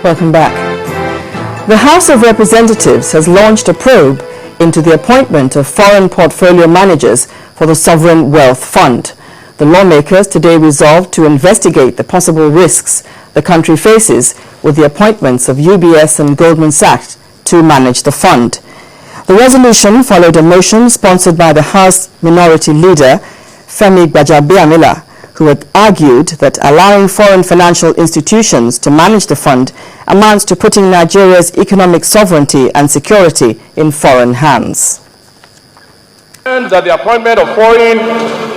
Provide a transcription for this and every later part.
Welcome back. The House of Representatives has launched a probe into the appointment of foreign portfolio managers for the Sovereign Wealth Fund. The lawmakers today resolved to investigate the possible risks the country faces with the appointments of UBS and Goldman Sachs to manage the fund. The resolution followed a motion sponsored by the House Minority Leader, Femi Gbajabiamila, who had argued that allowing foreign financial institutions to manage the fund amounts to putting Nigeria's economic sovereignty and security in foreign hands. That the appointment of foreign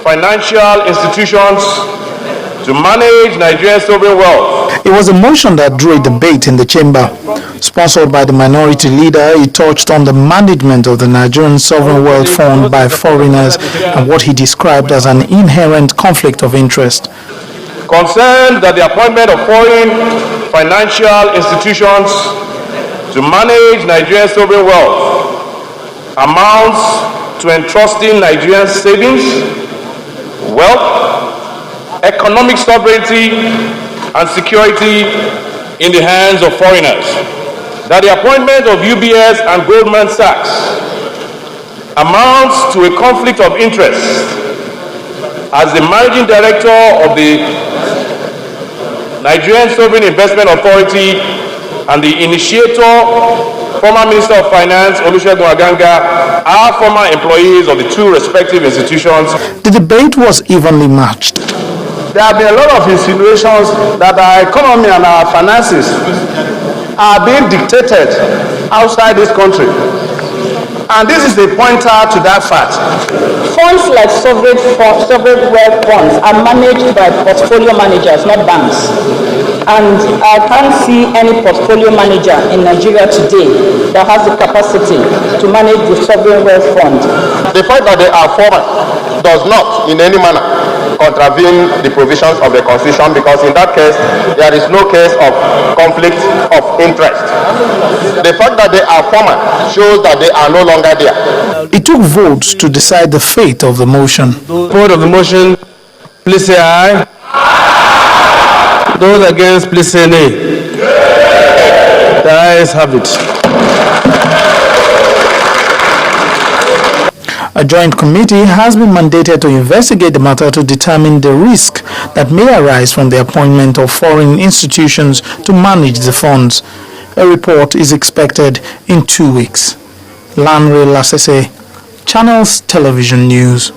financial institutions to manage Nigeria's sovereign wealth. It was a motion that drew a debate in the chamber. Sponsored by the minority leader, he touched on the management of the Nigerian Sovereign Wealth Fund by foreigners and what he described as an inherent conflict of interest. Concerned that the appointment of foreign financial institutions to manage Nigeria's sovereign wealth amounts to entrusting Nigerian savings, wealth, economic sovereignty and security in the hands of foreigners. That the appointment of UBS and Goldman Sachs amounts to a conflict of interest as the managing director of the Nigerian Sovereign Investment Authority and the initiator, former Minister of Finance Olusegun Aganga, are former employees of the two respective institutions. The debate was evenly matched. There have been a lot of insinuations that our economy and our finances are being dictated outside this country. And this is a pointer to that fact. Funds like sovereign wealth funds are managed by portfolio managers, not banks. And I can't see any portfolio manager in Nigeria today that has the capacity to manage the sovereign wealth fund. The fact that they are foreign does not in any manner contravene the provisions of the Constitution, because in that case there is no case of conflict of interest. The fact that they are former shows that they are no longer there. It took votes to decide the fate of the motion. Vote of the motion, please say aye. Those against, please say nay. The ayes have it. A joint committee has been mandated to investigate the matter to determine the risk that may arise from the appointment of foreign institutions to manage the funds. A report is expected in 2 weeks. Lanre Lasese, Channels Television News.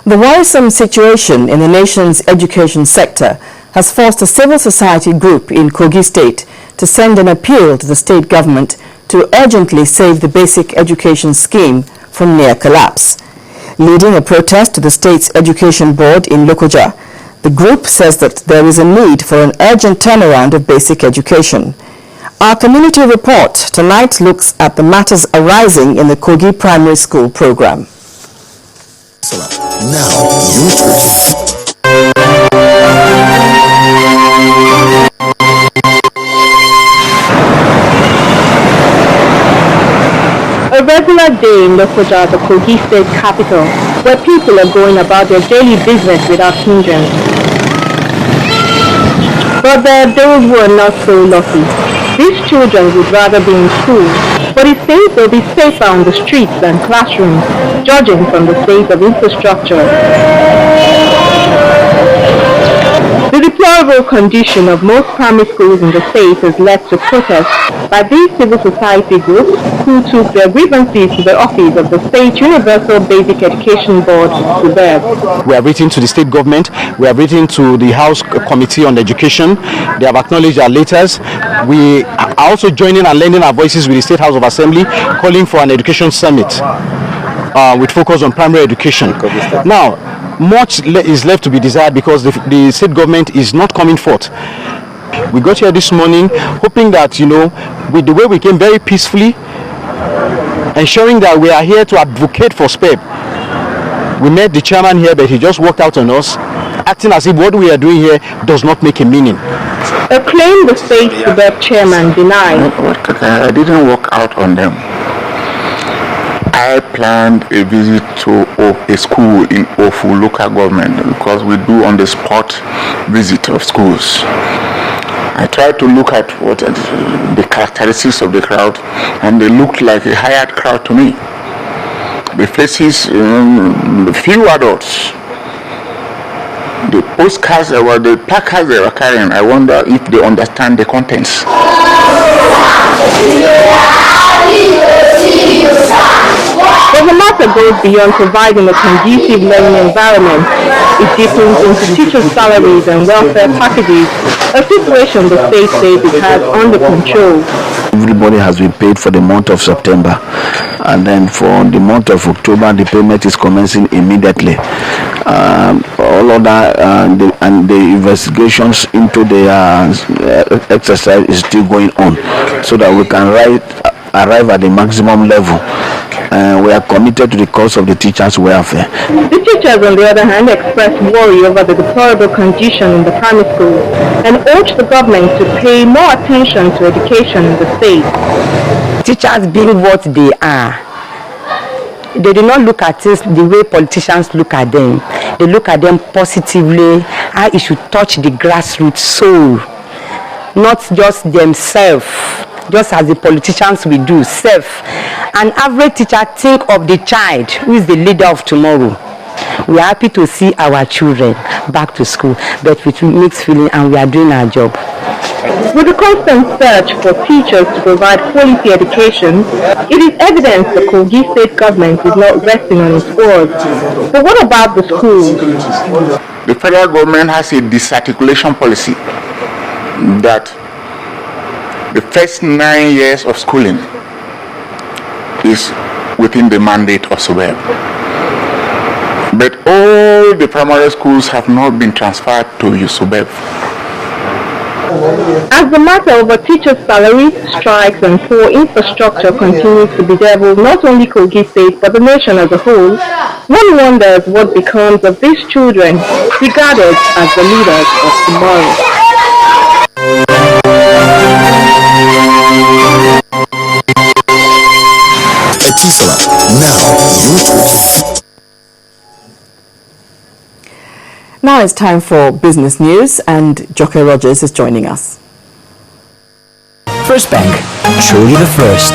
The worrisome situation in the nation's education sector has forced a civil society group in Kogi State to send an appeal to the state government to urgently save the basic education scheme from near collapse. Leading a protest to the state's education board in Lokoja, the group says that there is a need for an urgent turnaround of basic education. Our community report tonight looks at the matters arising in the Kogi Primary School program. Now, your turn. A regular day in Lokoja, the Kogi State capital, where people are going about their daily business without hindrance. But there are those who are not so lucky. These children would rather be in school, but it seems they'll be safer on the streets than classrooms, judging from the state of infrastructure. The deplorable condition of most primary schools in the state has led to protests by these civil society groups who took their grievances to the office of the State Universal Basic Education Board to bear. We have written to the state government, we have written to the House Committee on Education, they have acknowledged our letters. We are also joining and lending our voices with the State House of Assembly, calling for an education summit with focus on primary education. Now, much is left to be desired because the state government is not coming forth. We got here this morning hoping that, with the way we came very peacefully, ensuring that we are here to advocate for SPEB. We met the chairman here, but he just walked out on us, acting as if what we are doing here does not make a meaning. A claim the state SPEB chairman denied. I didn't walk out on them. I planned a visit to a school in Ofu local government because we do on the spot visit of schools. I tried to look at what the characteristics of the crowd, and they looked like a hired crowd to me. The faces, few adults. The postcards, the placards they were carrying, I wonder if they understand the contents. But the matter goes beyond providing a conducive learning environment. It deepens into teachers' salaries and welfare packages, a situation the state says it has under control. Everybody has been paid for the month of September, and then for the month of October, the payment is commencing immediately. All of that and the investigations into the exercise is still going on, so that we can arrive at the maximum level. We are committed to the cause of the teachers' welfare. The teachers, on the other hand, expressed worry over the deplorable condition in the primary schools and urged the government to pay more attention to education in the state. Teachers being what they are, they do not look at things the way politicians look at them. They look at them positively, how it should touch the grassroots soul, not just themselves. Just as the politicians will do, self. An average teacher think of the child who is the leader of tomorrow. We are happy to see our children back to school, but with mixed feeling, and we are doing our job. With the constant search for teachers to provide quality education, it is evident the Kogi state government is not resting on its oars. But what about the schools? The federal government has a disarticulation policy that the first 9 years of schooling is within the mandate of SUBEB. But all the primary schools have not been transferred to SUBEB. As the matter over teachers' salaries, strikes and poor infrastructure continues to bedevil not only Kogi State but the nation as a whole, one wonders what becomes of these children regarded as the leaders of tomorrow. Now, your turn. Now it's time for business news, and Joke Rogers is joining us. First Bank, truly the first.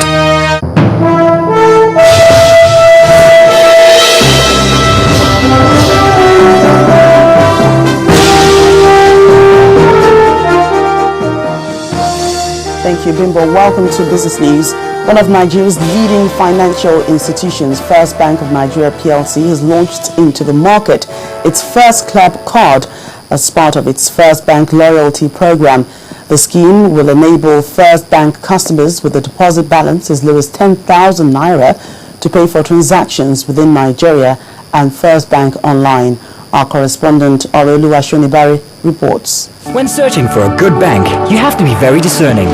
Thank you, Bimbo. Welcome to Business News. One of Nigeria's leading financial institutions, First Bank of Nigeria PLC, has launched into the market its First Club card as part of its First Bank loyalty program. The scheme will enable First Bank customers with a deposit balance as low as 10,000 naira to pay for transactions within Nigeria and First Bank online. Our correspondent Oroluwa Shonibari reports. When searching for a good bank, you have to be very discerning.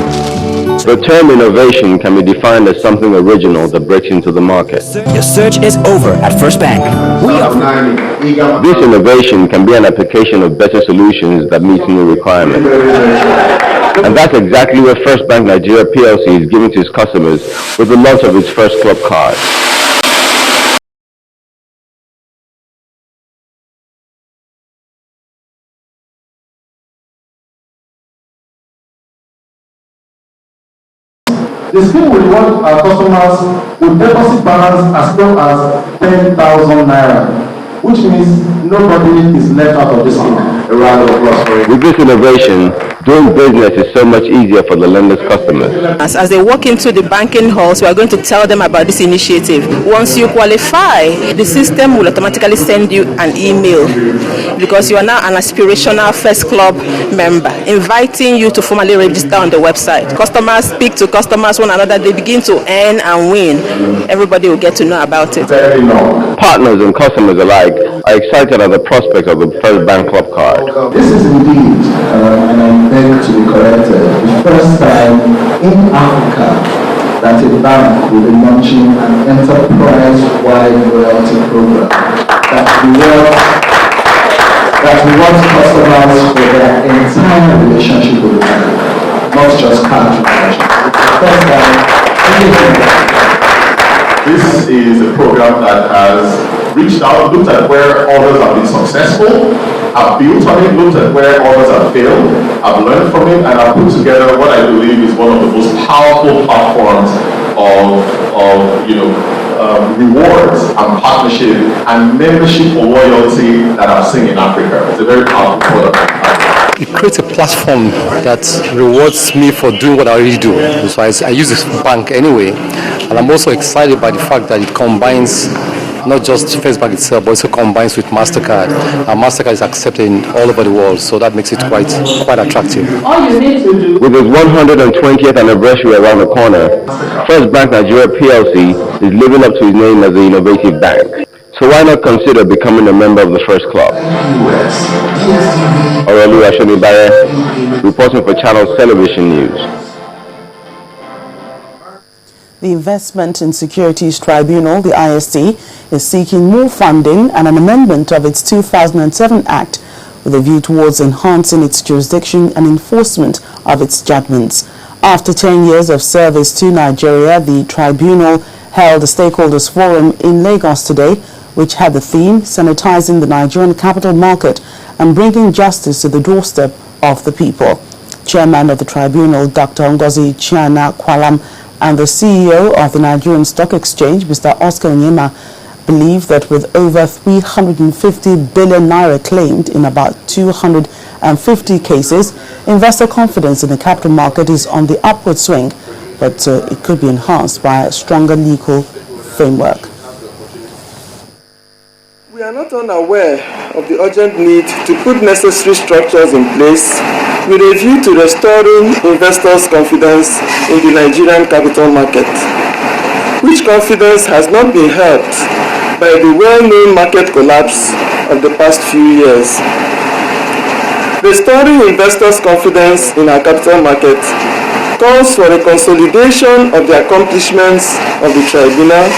The term innovation can be defined as something original that breaks into the market. Your search is over at First Bank. This innovation can be an application of better solutions that meet new requirements. And that's exactly what First Bank Nigeria PLC is giving to its customers with the launch of its First Club card. The scheme will reward our customers with deposit balance as low as 10,000 naira, which means nobody is left out of this scheme. A round of applause for it. With this innovation, doing business is so much easier for the lender's customers. As they walk into the banking halls, we are going to tell them about this initiative. Once you qualify, the system will automatically send you an email because you are now an aspirational First Club member, inviting you to formally register on the website. Customers speak to customers one another, they begin to earn and win. Everybody will get to know about it. Partners and customers alike are excited at the prospect of the First Bank Club card. This is indeed, and I beg to be corrected, the first time in Africa that a bank will be launching an enterprise-wide loyalty program that rewards customers for their entire relationship with the bank, not just card transactions. First time This is a program that has reached out, looked at where others have been successful, I've built on it, looked at where others have failed, I've learned from it, and I've put together what I believe is one of the most powerful platforms of rewards and partnership and membership for loyalty that I've seen in Africa. It's a very powerful product. It creates a platform that rewards me for doing what I already do. So I use this bank anyway, and I'm also excited by the fact that it combines not just First Bank itself, but also combines with MasterCard. And MasterCard is accepted all over the world, so that makes it quite attractive. With its 120th anniversary around the corner, First Bank Nigeria PLC is living up to its name as the innovative bank. So why not consider becoming a member of the First Club? Orelu Ashonibare, reporting for Channels Television News. The Investment and Securities Tribunal, the IST, is seeking more funding and an amendment of its 2007 Act with a view towards enhancing its jurisdiction and enforcement of its judgments. After 10 years of service to Nigeria, the tribunal held a stakeholders forum in Lagos today, which had the theme sanitizing the Nigerian capital market and bringing justice to the doorstep of the people. Chairman of the tribunal, Dr. Ngozi Chiana Kwalam, and the CEO of the Nigerian Stock Exchange, Mr. Oscar Onyema, believe that with over 350 billion naira claimed in about 250 cases, investor confidence in the capital market is on the upward swing, but it could be enhanced by a stronger legal framework. We are not unaware of the urgent need to put necessary structures in place with a view to restoring investors' confidence in the Nigerian capital market, which confidence has not been helped by the well-known market collapse of the past few years. Restoring investors' confidence in our capital market calls for a consolidation of the accomplishments of the tribunal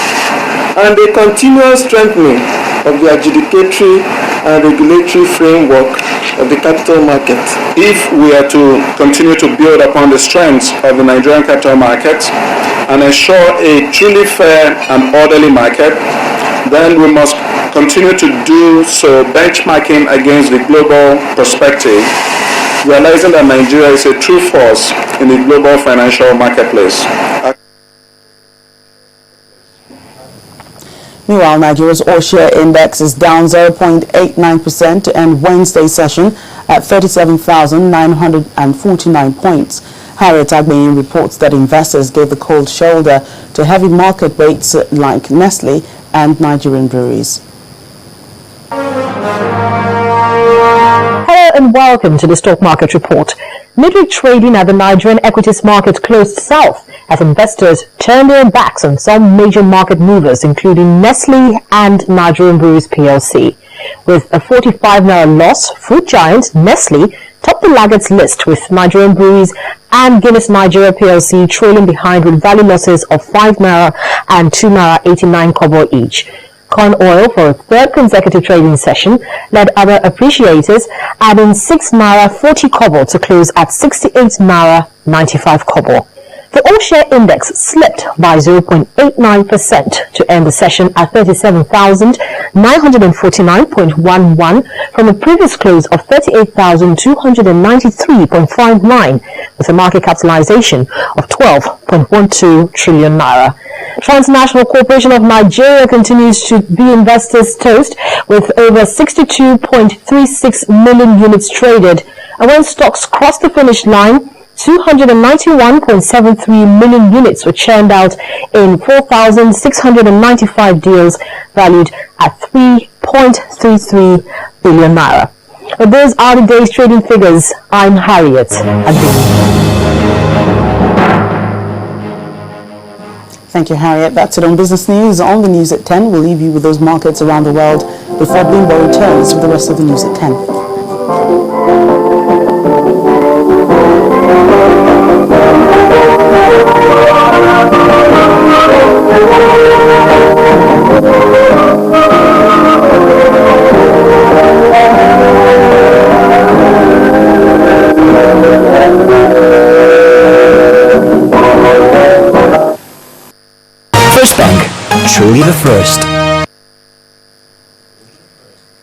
and a continuous strengthening of the adjudicatory and regulatory framework of the capital market. If we are to continue to build upon the strengths of the Nigerian capital market and ensure a truly fair and orderly market, then we must continue to do so benchmarking against the global perspective, realizing that Nigeria is a true force in the global financial marketplace. Meanwhile, Nigeria's all-share index is down 0.89% to end Wednesday's session at 37,949 points. Harriet Agbeyin reports that investors gave the cold shoulder to heavy market weights like Nestle and Nigerian breweries. Hello and welcome to the Stock Market Report. Midweek trading at the Nigerian equities market closed south as investors turned their backs on some major market movers, including Nestle and Nigerian Breweries PLC. With a 45 naira loss, fruit giant Nestle topped the laggards list, with Nigerian Breweries and Guinness Nigeria PLC trailing behind with value losses of 5 naira and 2 naira 89 kobo each. Corn oil for a third consecutive trading session led other appreciators, adding 6 naira 40 kobo to close at 68 naira 95 kobo. The all-share index slipped by 0.89% to end the session at 37,949.11 from a previous close of 38,293.59, with a market capitalization of 12.12 trillion naira. Transnational Corporation of Nigeria continues to be investors' toast with over 62.36 million units traded, and when stocks crossed the finish line, 291.73 million units were churned out in 4,695 deals valued at 3.33 billion naira. But those are the day's trading figures. I'm Harriet Thank you, Harriet. That's it on Business News. On the news at 10, we'll leave you with those markets around the world before Bimbo returns with the rest of the news at 10. First Bank, truly the first.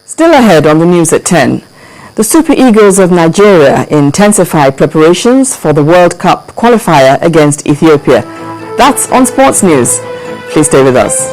Still ahead on the news at 10. The Super Eagles of Nigeria intensify preparations for the World Cup qualifier against Ethiopia. That's on Sports News. Please stay with us.